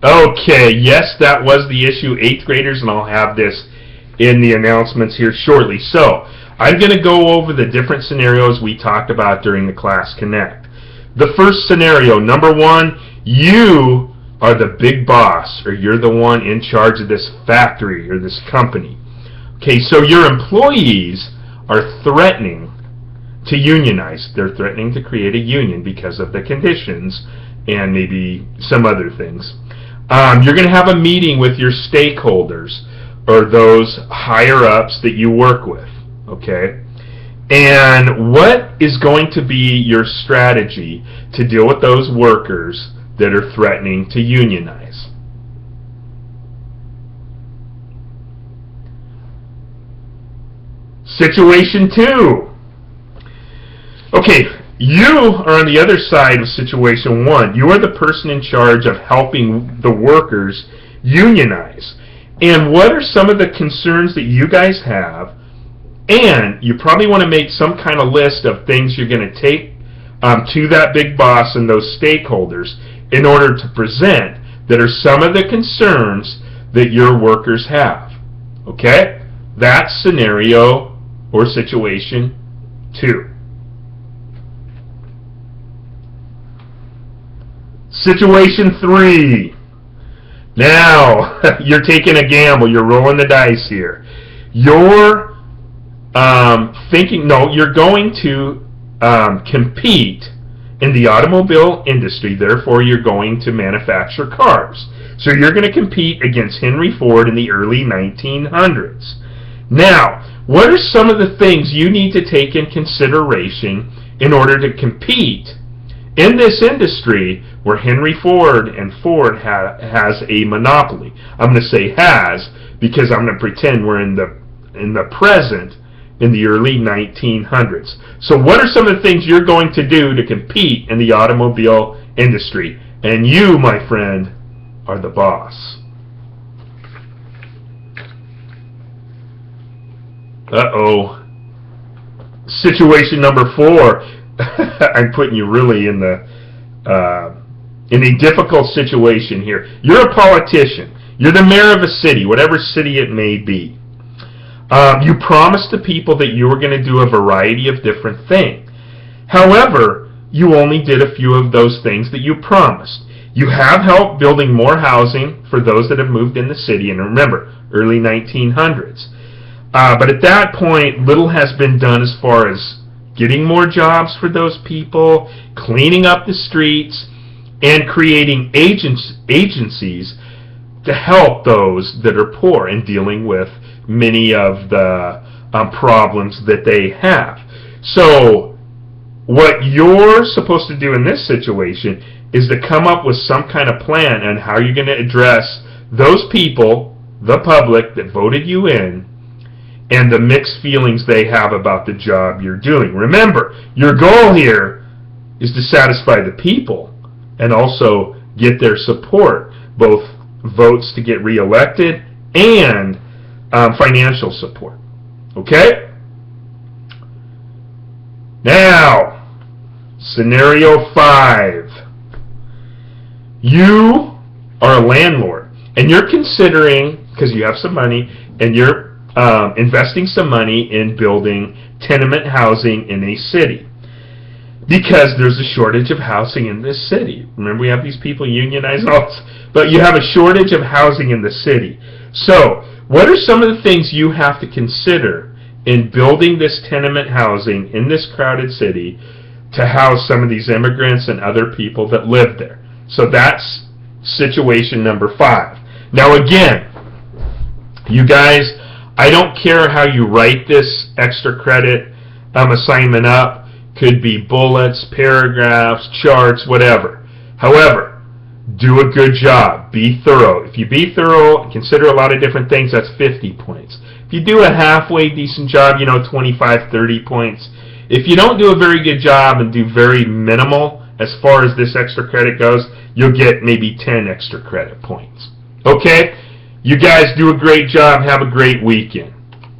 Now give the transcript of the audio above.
Okay, yes, that was the issue, 8th graders, and I'll have this in the announcements here shortly. So, I'm going to go over the different scenarios we talked about during the Class Connect. The first scenario, number 1, you are the big boss, or you're the one in charge of this factory or this company. Okay, so your employees are threatening to unionize. They're threatening to create a union because of the conditions and maybe some other things. You're going to have a meeting with your stakeholders or those higher ups that you work with, okay? And what is going to be your strategy to deal with those workers that are threatening to unionize? Situation 2. Okay, you are on the other side of situation 1. You are the person in charge of helping the workers unionize. And what are some of the concerns that you guys have? And you probably want to make some kind of list of things you're going to take to that big boss and those stakeholders in order to present that are some of the concerns that your workers have. Okay? That's scenario or situation 2. Situation 3. Now, you're taking a gamble. You're rolling the dice here. You're you're going to compete in the automobile industry. Therefore, you're going to manufacture cars. So you're going to compete against Henry Ford in the early 1900s. Now, what are some of the things you need to take in consideration in order to compete in this industry where Henry Ford and Ford has a monopoly? I'm going to say has because I'm going to pretend we're in the present in the early 1900s. So what are some of the things you're going to do to compete in the automobile industry? And you, my friend, are the boss. Uh-oh. Situation number 4. I'm putting you really in a difficult situation here. You're a politician. You're the mayor of a city, whatever city it may be. You promised the people that you were going to do a variety of different things. However, you only did a few of those things that you promised. You have helped building more housing for those that have moved in the city, and remember, early 1900s. But at that point, little has been done as far as getting more jobs for those people, cleaning up the streets, and creating agencies to help those that are poor and dealing with many of the problems that they have. So what you're supposed to do in this situation is to come up with some kind of plan on how you're going to address those people, the public that voted you in, and the mixed feelings they have about the job you're doing. Remember, your goal here is to satisfy the people and also get their support, both votes to get reelected and financial support. Okay? Now, scenario 5. You are a landlord, and you're considering, because you have some money, and you're investing some money in building tenement housing in a city because there's a shortage of housing in this city. Remember, we have these people unionized, but you have a shortage of housing in the city. So, what are some of the things you have to consider in building this tenement housing in this crowded city to house some of these immigrants and other people that live there? So that's situation number 5. Now again, you guys, I don't care how you write this extra credit assignment up. Could be bullets, paragraphs, charts, whatever. However, do a good job. Be thorough. If you be thorough, consider a lot of different things, that's 50 points. If you do a halfway decent job, 25, 30 points. If you don't do a very good job and do very minimal as far as this extra credit goes, you'll get maybe 10 extra credit points. Okay? You guys do a great job. Have a great weekend.